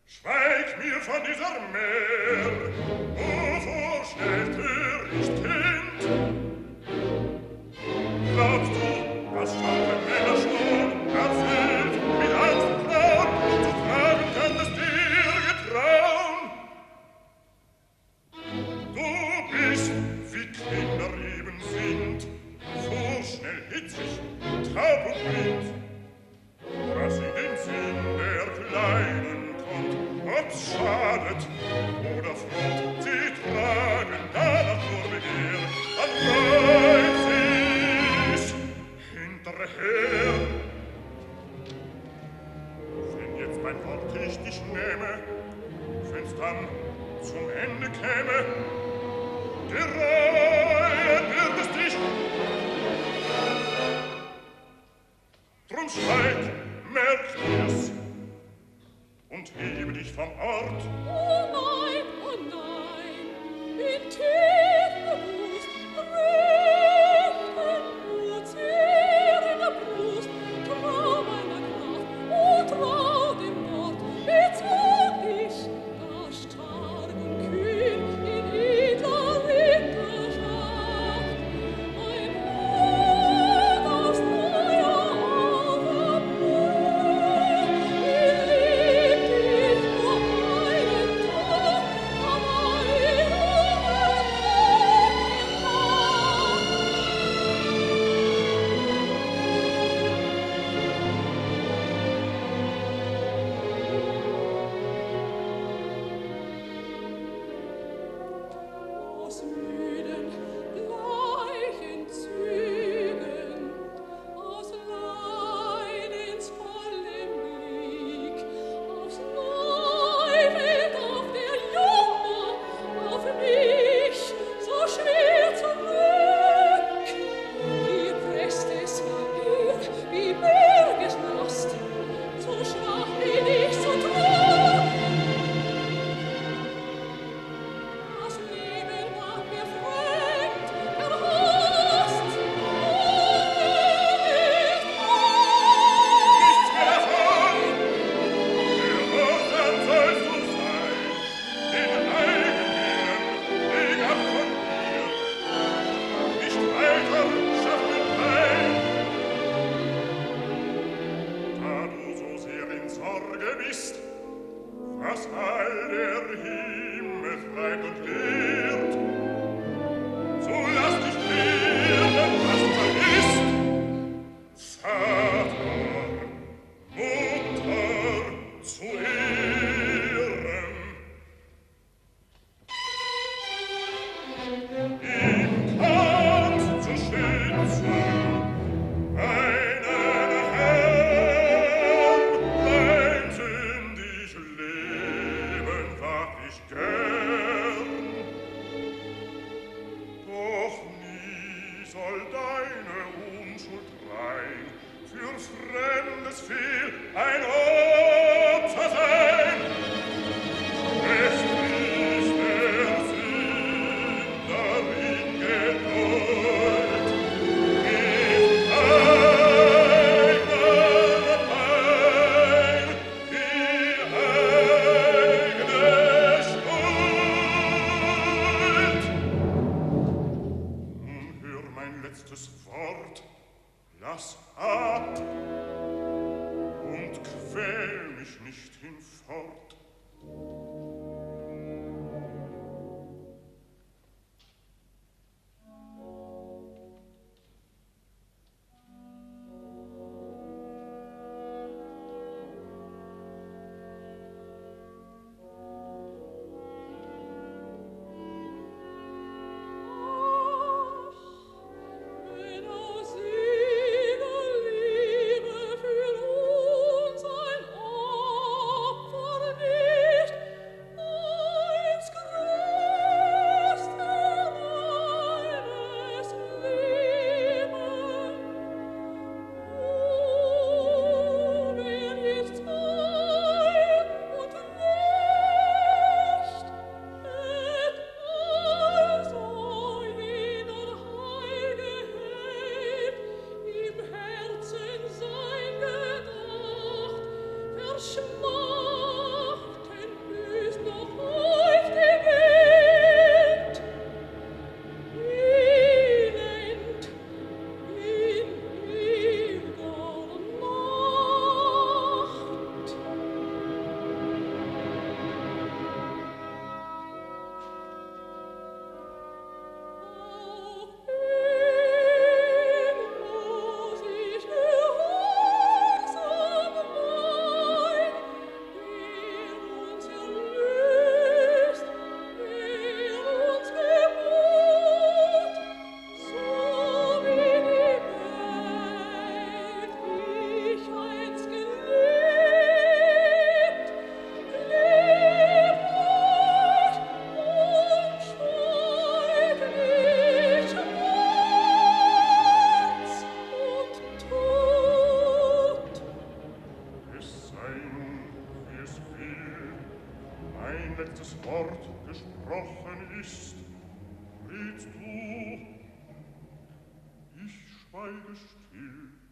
Schweig mir von dieser Meer, wovor stellt nicht Kind? Glaubst du, was starke Männer schon erfüllt mit Angst und Grauen zu fragen kann es dir getrauen? Du bist, wie Kinder eben sind, so schnell hitzig, taub und blind, was in den Sinn der Kleinen kommt, ob's schadet oder freut, sie tragen danach nur Begehr, dann reizt sie's hinterher. Wenn jetzt mein Wort ich dich nehme, wenn's dann zum Ende käme, gereut wird es dich. Drum schweig, merk dir's und hebe dich vom Ort. Oh nein, in tiefer Brust, rechten Mut, sehr in der Brust, trau meiner Kraft, oh trau dem Wort, bezog dich, gar stark und kühn in edler Ritterschaft. Ein Wort aus neuer Auferbrüht, ich lieb dich nur einen Tag, aber ich aus müden, bleichen Zügen, aus leidensvollem Blick, aufs Neu fällt auf der Junge, auf mich so schwer zurück. Wie presst es hier, wie Bergeslast, so schwach bin ich, so trug. Das Leben war mir fremd, erhasst, Nichts mehr davon! Gehorsam sollst du sein, den eigenen Weg ab von mir. Nicht weiter schaffen Pein. Da du so sehr in Sorge bist, was all der Himmel treibt und lehrt, so lass dich lehren, was da ist. Vater, Mutter zu ehren. Im Kampf zu schützen, einen Herrn, dein sündig Leben wag ich gern. Doch nie soll deine Unschuld rein für fremdes Fehl ein Opfer sein. Es ist der Sünder in Geduld, mit eigener Pein die eigene Schuld. Nun hör mein letztes Wort, lass ab und quäl mich nicht hinfort. wenn aus ihrer Liebe für uns ein Opfer nicht als größte meines Lebens. Oh, wer ist treu und recht, et also jener Heilige hält im Herzen sein Gedacht, verschmachten wie es will, mein letztes Wort gesprochen ist, redst du, ich schweige still.